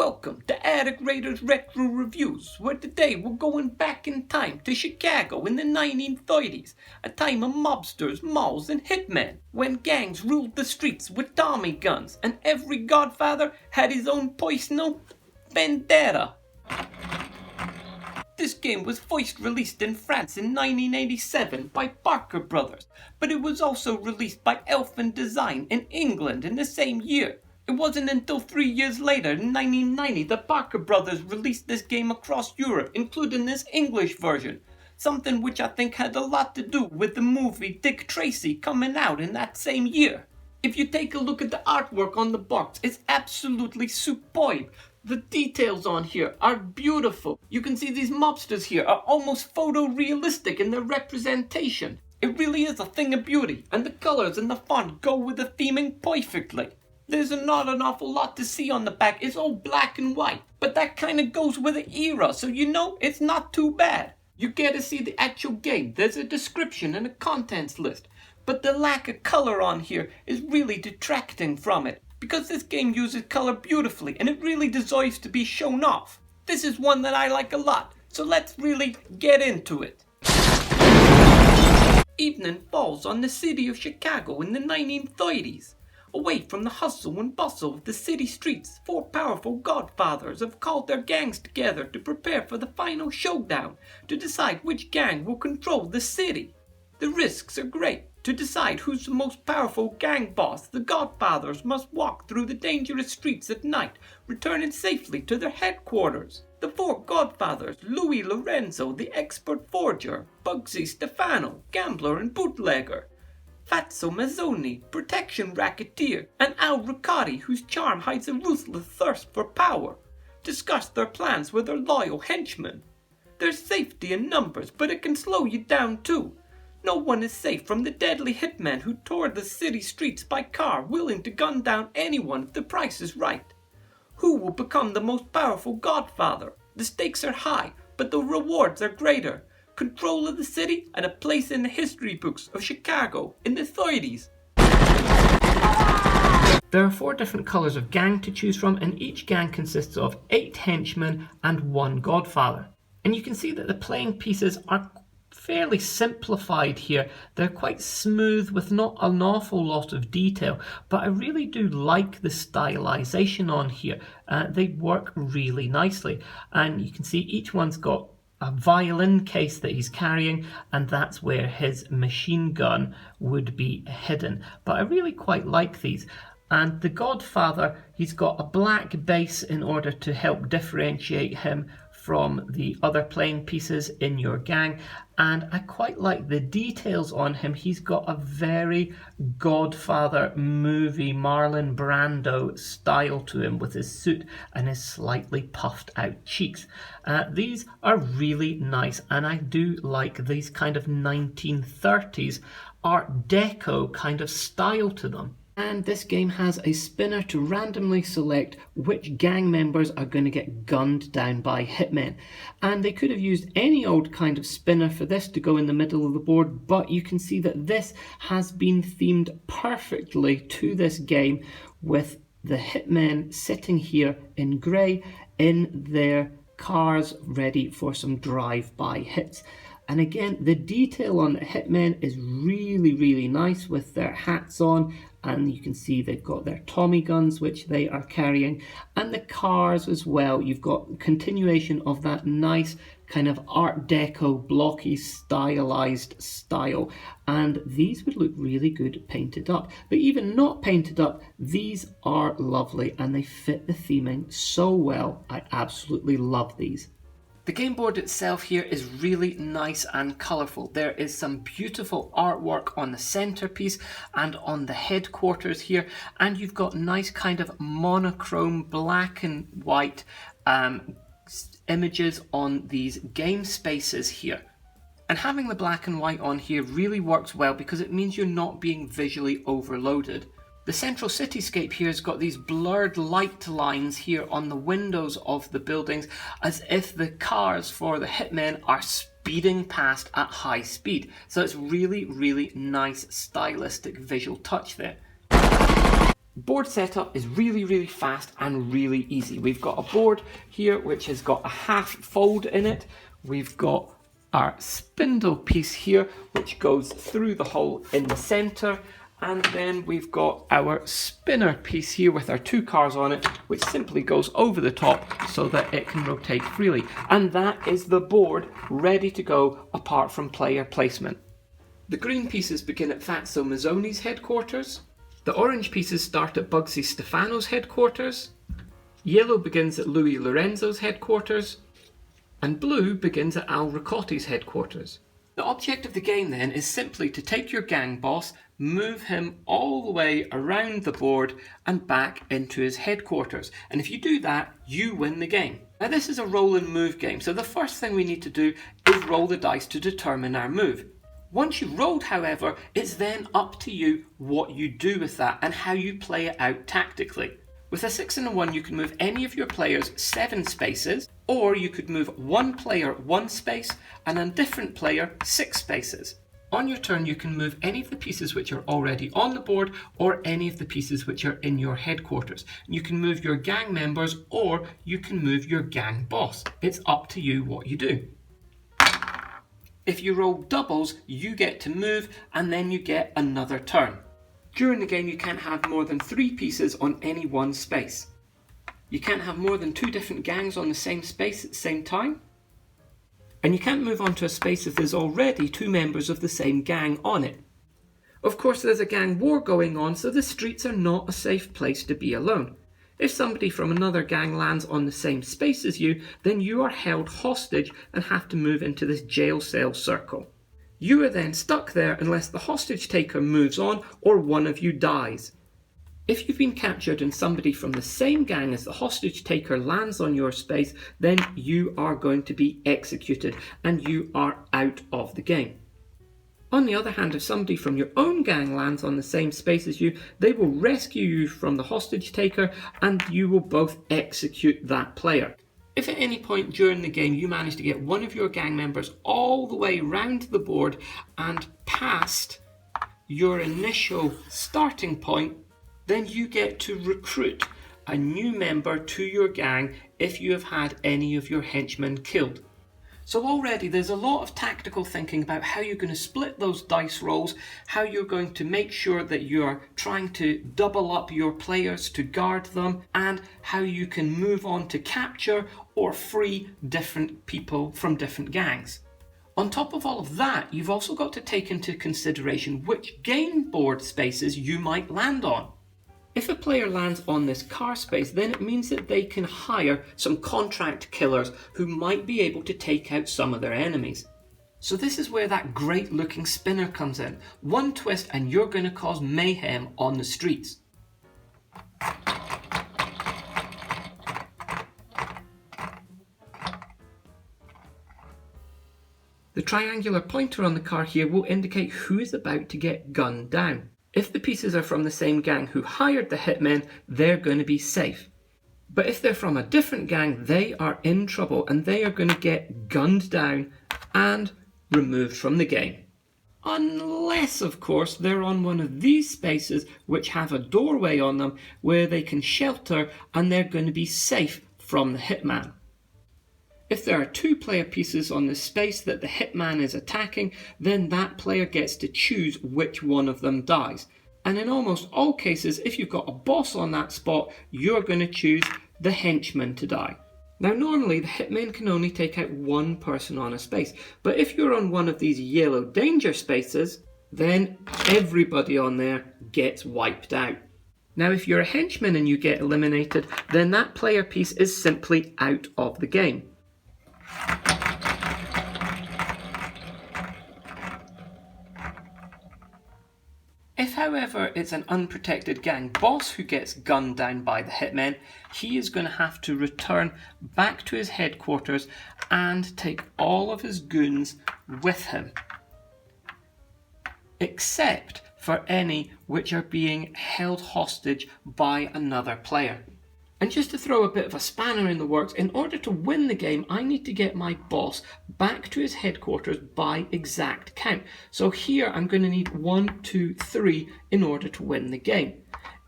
Welcome to Attic Raiders Retro Reviews, where today we're going back in time to Chicago in the 1930s, a time of mobsters, molls, and hitmen, when gangs ruled the streets with Tommy guns, and every Godfather had his own personal vendetta. This game was first released in France in 1987 by Parker Brothers, but it was also released by Elfin Design in England in the same year. It wasn't until 3 years later, in 1990, that Parker Brothers released this game across Europe, including this English version, something which I think had a lot to do with the movie Dick Tracy coming out in that same year. If you take a look at the artwork on the box, it's absolutely superb. The details on here are beautiful. You can see these mobsters here are almost photorealistic in their representation. It really is a thing of beauty, and the colors and the font go with the theming perfectly. There's not an awful lot to see on the back, it's all black and white, but that kind of goes with the era, so you know it's not too bad. You get to see the actual game, there's a description and a contents list, but the lack of color on here is really detracting from it, because this game uses color beautifully and it really deserves to be shown off. This is one that I like a lot, so let's really get into it. Evening falls on the city of Chicago in the 1930s. Away from the hustle and bustle of the city streets, four powerful Godfathers have called their gangs together to prepare for the final showdown, to decide which gang will control the city. The risks are great. To decide who's the most powerful gang boss, the Godfathers must walk through the dangerous streets at night, returning safely to their headquarters. The four Godfathers, Louis Lorenzo, the expert forger, Bugsy Stefano, gambler and bootlegger, Fatso Mazzoni, protection racketeer, and Al Riccati, whose charm hides a ruthless thirst for power, discuss their plans with their loyal henchmen. There's safety in numbers, but it can slow you down too. No one is safe from the deadly hitmen who tour the city streets by car, willing to gun down anyone if the price is right. Who will become the most powerful Godfather? The stakes are high, but the rewards are greater. Control of the city and a place in the history books of Chicago in the 30s. There are 4 different colours of gang to choose from, and each gang consists of 8 henchmen and 1 Godfather. And you can see that the playing pieces are fairly simplified here. They're quite smooth with not an awful lot of detail, but I really do like the stylization on here. They work really nicely, and you can see each one's got a violin case that he's carrying, and that's where his machine gun would be hidden. But I really quite like these. And the Godfather, he's got a black base in order to help differentiate him from the other playing pieces in your gang, and I quite like the details on him. He's got a very Godfather movie Marlon Brando style to him with his suit and his slightly puffed out cheeks. These are really nice, and I do like these kind of 1930s Art Deco kind of style to them. And this game has a spinner to randomly select which gang members are going to get gunned down by hitmen. And they could have used any old kind of spinner for this to go in the middle of the board, but you can see that this has been themed perfectly to this game, with the hitmen sitting here in grey in their cars ready for some drive-by hits. And again, the detail on the hitmen is really nice with their hats on, and you can see they've got their Tommy guns which they are carrying, and the cars as well. You've got continuation of that nice kind of Art Deco blocky stylized style, and these would look really good painted up. But even not painted up, these are lovely and they fit the theming so well. I absolutely love these. The game board itself here is really nice and colourful. There is some beautiful artwork on the centrepiece and on the headquarters here, and you've got nice kind of monochrome black and white images on these game spaces here. And having the black and white on here really works well because it means you're not being visually overloaded. The central cityscape here has got these blurred light lines here on the windows of the buildings, as if the cars for the hitmen are speeding past at high speed. So it's really nice stylistic visual touch there. Board setup is really fast and really easy. We've got a board here which has got a half fold in it. We've got our spindle piece here which goes through the hole in the center, and then we've got our spinner piece here with our two cars on it, which simply goes over the top so that it can rotate freely. And that is the board ready to go, apart from player placement. The green pieces begin at Fatso Mazzoni's headquarters. The orange pieces start at Bugsy Stefano's headquarters. Yellow begins at Louis Lorenzo's headquarters. And blue begins at Al Ricotti's headquarters. The object of the game then is simply to take your gang boss, move him all the way around the board and back into his headquarters. And if you do that, you win the game. Now this is a roll and move game, so the first thing we need to do is roll the dice to determine our move. Once you've rolled, however, it's then up to you what you do with that and how you play it out tactically. With a 6 and a 1, you can move any of your players 7 spaces, or you could move one player 1 space and a different player 6 spaces. On your turn, you can move any of the pieces which are already on the board or any of the pieces which are in your headquarters. You can move your gang members or you can move your gang boss. It's up to you what you do. If you roll doubles, you get to move and then you get another turn. During the game, you can't have more than 3 pieces on any one space. You can't have more than 2 different gangs on the same space at the same time. And you can't move on to a space if there's already 2 members of the same gang on it. Of course, there's a gang war going on, so the streets are not a safe place to be alone. If somebody from another gang lands on the same space as you, then you are held hostage and have to move into this jail cell circle. You are then stuck there unless the hostage taker moves on or one of you dies. If you've been captured and somebody from the same gang as the hostage taker lands on your space, then you are going to be executed and you are out of the game. On the other hand, if somebody from your own gang lands on the same space as you, they will rescue you from the hostage taker and you will both execute that player. If at any point during the game you manage to get one of your gang members all the way round the board and past your initial starting point, then you get to recruit a new member to your gang if you have had any of your henchmen killed. So already there's a lot of tactical thinking about how you're going to split those dice rolls, how you're going to make sure that you are trying to double up your players to guard them, and how you can move on to capture or free different people from different gangs. On top of all of that, you've also got to take into consideration which game board spaces you might land on. If a player lands on this car space, then it means that they can hire some contract killers who might be able to take out some of their enemies. So this is where that great looking spinner comes in. One twist and you're going to cause mayhem on the streets. The triangular pointer on the car here will indicate who is about to get gunned down. If the pieces are from the same gang who hired the hitmen, they're going to be safe. But if they're from a different gang, they are in trouble and they are going to get gunned down and removed from the game. Unless, of course, they're on one of these spaces which have a doorway on them where they can shelter and they're going to be safe from the hitman. If there are 2 player pieces on the space that the hitman is attacking, then that player gets to choose which one of them dies. And in almost all cases, if you've got a boss on that spot, you're going to choose the henchman to die. Now normally the hitmen can only take out 1 person on a space, but if you're on one of these yellow danger spaces, then everybody on there gets wiped out. Now if you're a henchman and you get eliminated, then that player piece is simply out of the game. If, however, it's an unprotected gang boss who gets gunned down by the hitmen, he is going to have to return back to his headquarters and take all of his goons with him, except for any which are being held hostage by another player. And just to throw a bit of a spanner in the works, in order to win the game, I need to get my boss back to his headquarters by exact count. So here I'm going to need 1, 2, 3 in order to win the game.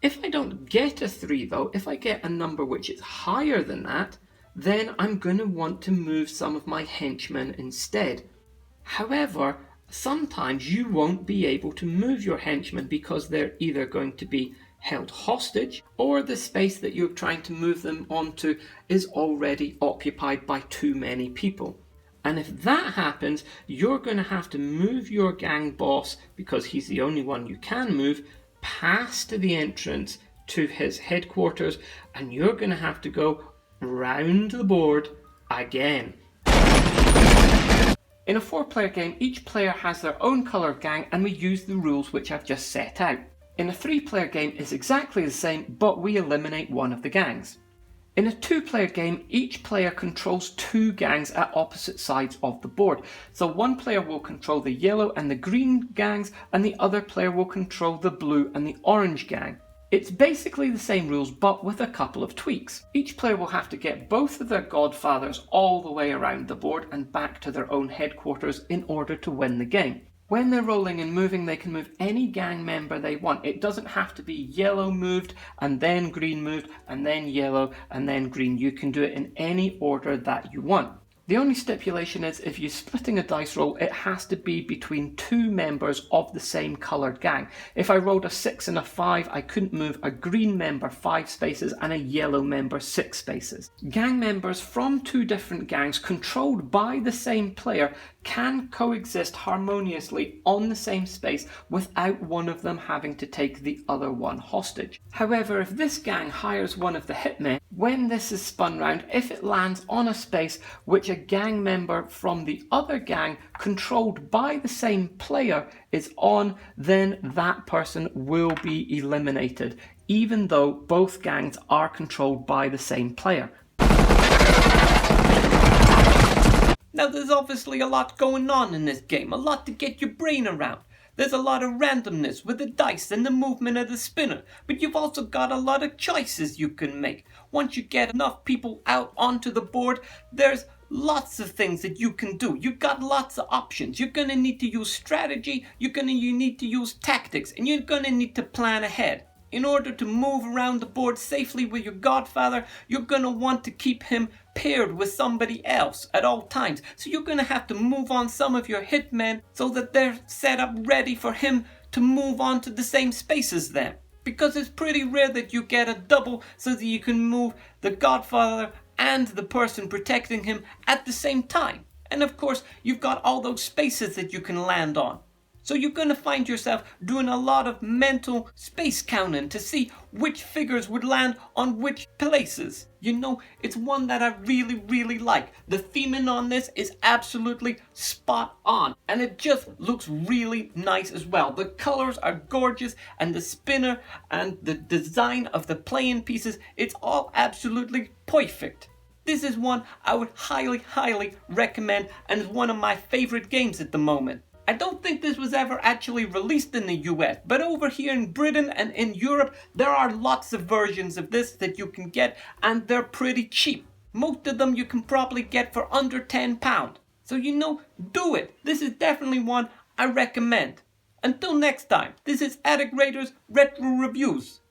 If I don't get a 3 though, if I get a number which is higher than that, then I'm going to want to move some of my henchmen instead. However, sometimes you won't be able to move your henchmen because they're either going to be held hostage or the space that you're trying to move them onto is already occupied by too many people. And if that happens, you're going to have to move your gang boss, because he's the only one you can move, past the entrance to his headquarters, and you're going to have to go round the board again. In a 4-player game, each player has their own coloured gang and we use the rules which I've just set out. In a 3-player game, it's exactly the same, but we eliminate one of the gangs. In a 2-player game, each player controls 2 gangs at opposite sides of the board. So one player will control the yellow and the green gangs, and the other player will control the blue and the orange gang. It's basically the same rules, but with a couple of tweaks. Each player will have to get both of their Godfathers all the way around the board and back to their own headquarters in order to win the game. When they're rolling and moving, they can move any gang member they want. It doesn't have to be yellow moved and then green moved and then yellow and then green. You can do it in any order that you want. The only stipulation is if you're splitting a dice roll, it has to be between 2 members of the same coloured gang. If I rolled a 6 and a 5, I couldn't move a green member 5 spaces and a yellow member 6 spaces. Gang members from 2 different gangs controlled by the same player can coexist harmoniously on the same space without one of them having to take the other one hostage. However, if this gang hires one of the hitmen, when this is spun round, if it lands on a space which a gang member from the other gang controlled by the same player is on, then that person will be eliminated, even though both gangs are controlled by the same player. Now there's obviously a lot going on in this game, a lot to get your brain around. There's a lot of randomness with the dice and the movement of the spinner, but you've also got a lot of choices you can make. Once you get enough people out onto the board, there's lots of things that you can do. You've got lots of options. You're going to need to use strategy, you need to use tactics, and you're going to need to plan ahead. In order to move around the board safely with your Godfather, you're going to want to keep him paired with somebody else at all times. So you're going to have to move on some of your hitmen so that they're set up ready for him to move on to the same space as them. Because it's pretty rare that you get a double so that you can move the Godfather and the person protecting him at the same time. And of course, you've got all those spaces that you can land on. So you're going to find yourself doing a lot of mental space counting to see which figures would land on which places. You know, it's one that I really like. The theming on this is absolutely spot on. And it just looks really nice as well. The colors are gorgeous and the spinner and the design of the playing pieces, it's all absolutely perfect. This is one I would highly recommend and is one of my favorite games at the moment. I don't think this was ever actually released in the US, but over here in Britain and in Europe, there are lots of versions of this that you can get, and they're pretty cheap. Most of them you can probably get for under £10. So you know, do it. This is definitely one I recommend. Until next time, this is Addict Raiders Retro Reviews.